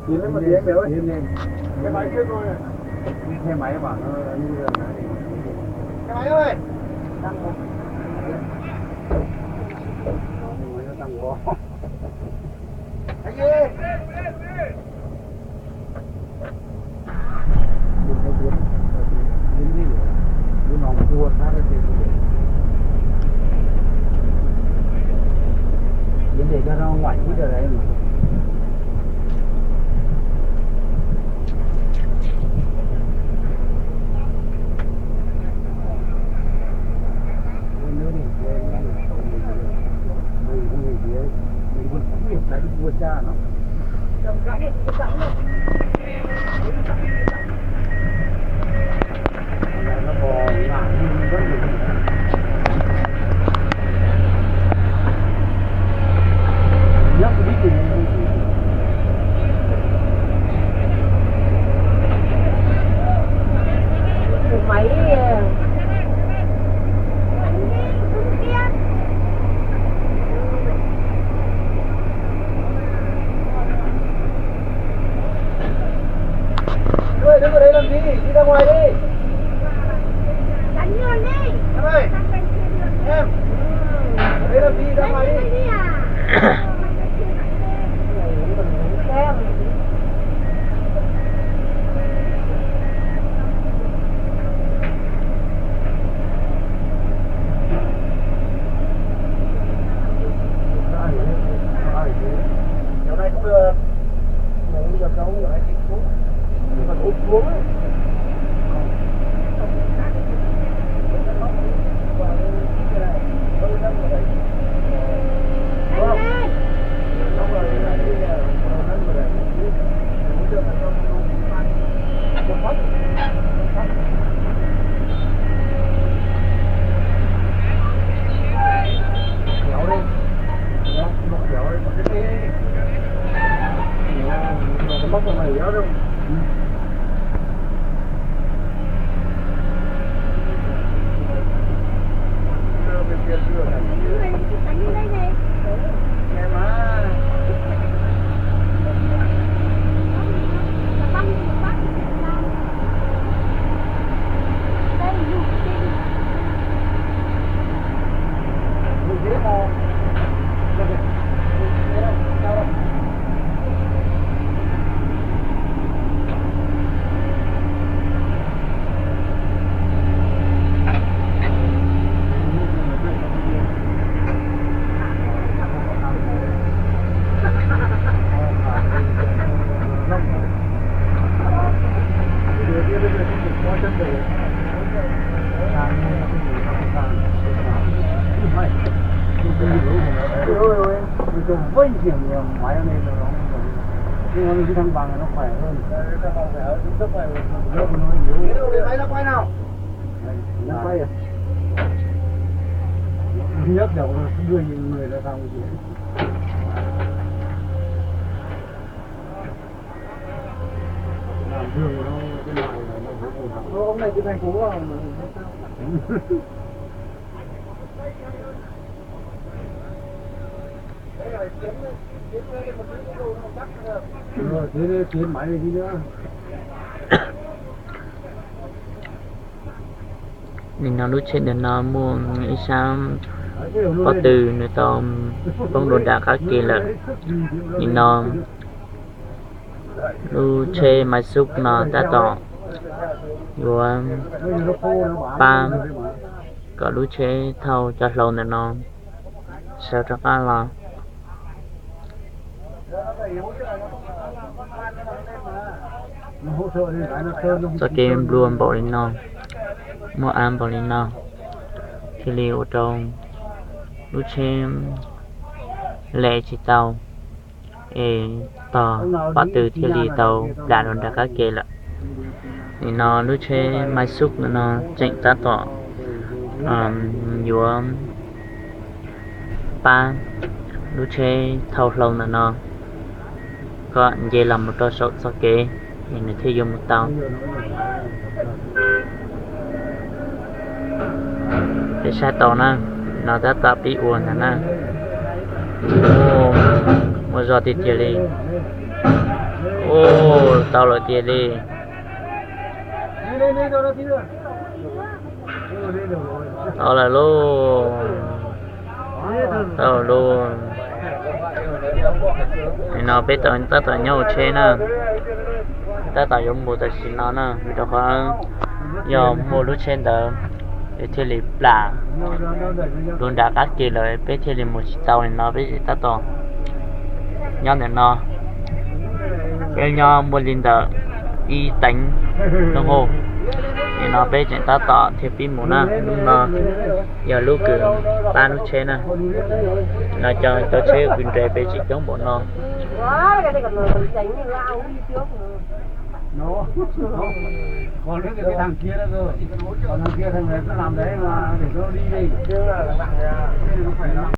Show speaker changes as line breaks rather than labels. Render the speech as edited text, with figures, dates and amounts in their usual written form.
tiến lên một tí anh ơi. Cái máy kia rồi này. Xe máy bảo nó như là cái máy ơi. Tăng một. Nó tăng có. Anh ơi. Để cho nó ngoại ít ở đấy mà. Đứng ở đây làm gì? Đi ra ngoài đi.
Đánh luôn đi.
Em ơi. Em. Ở đây làm gì? Ra ngoài đi. Chỗ này không được. Không được đâu, chỗ này thì xuống. Còn úp xuống ấy. Vây hiểm máy này nó nhưng mà cái thằng bằng nó khỏe hơn. Thằng bằng khỏe hơn, rất khỏe hơn. Nó yếu. Cái đầu máy nó quay nào? Nó quay à? Nhấc đầu nó đưa những người ra xong rồi. Làm đường nó cái loại nó vô cùng. Hôm nay cái thành phố à? Rồi, thế tiến máy này đi nữa.
Mình nói lúc trên đến nó mua nghĩ sao có từ người ta không đồ đạc các kia là nhìn nó lu chê máy xúc nó đã tỏ rồi ba có lu chê thâu cho lâu này nó sao cho cá là cho game luôn bỏ lên nó mua ăn bỏ lên nó thì liều trong lu chê lệ chỉ tàu tàu bắt từ thì li tàu đã luôn đã các kia là thì nó lu chê máy xúc nó chạy ta tỏ vừa ba lu chê thâu lâu là nó có dây làm một trò sốt sau kê thì nó thi dùng một tàu cái xe tàu nó đã tập đi uổng là nó một giọt thì chia đi ô tao lại tiền đi.
Đi đâu tí nữa. Đi được rồi.
Tao là luôn. Tao luôn. Nó biết tao ta tao nhau chơi nè. Ta tao dùng một tờ xin nó nè. Vì đó có giờ mua lúc trên tờ để thiết lập là luôn đã các kỳ lời biết thiết lập một tàu này nó biết ta tao nhau này nó cái nhau một linh tờ y tính đồng hồ thì nó biết chuyện ta tỏ thiết bị muốn nè nhưng mà giờ lúc cứ ba lúc trên nè nó cho tao chơi quyền rẻ về chỉ chống bọn nó
Quá, cái này còn mình tránh như lao đi trước.
Nó còn cái thằng kia đó cơ, còn thằng kia thằng này nó làm đấy mà để nó đi đi chứ là thằng nặng